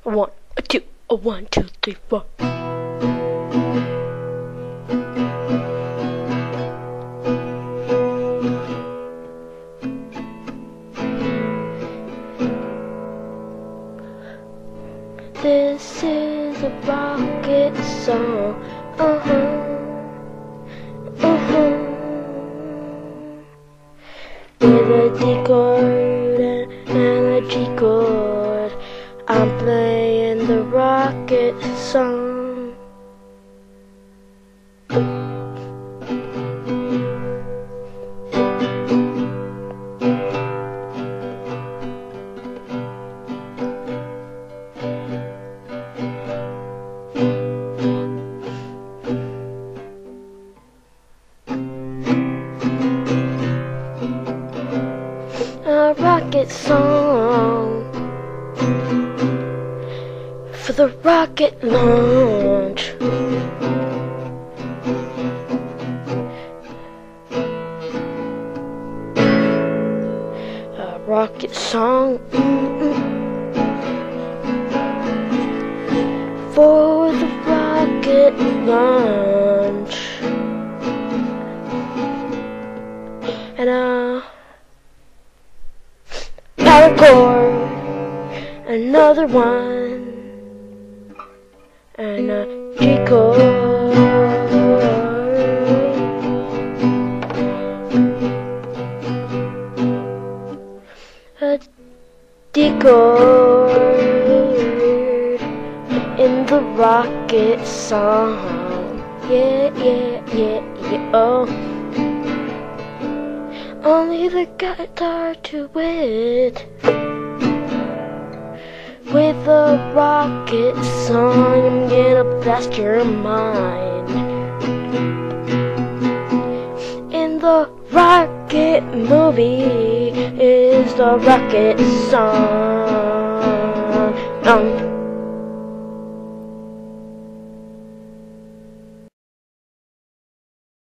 1, 2, 1, 2, 3, 4. This is a rocket song. With a D chord and a G chord, I'm playing the rocket song. A rocket song for the rocket launch. A rocket song for the rocket launch. And power chord, another one, and a G chord, a D chord in the rocket song. Yeah, yeah, yeah, yeah, oh. Only the guitar to it. With a rocket song, I'm gonna blast your mind. In the rocket movie is the rocket song.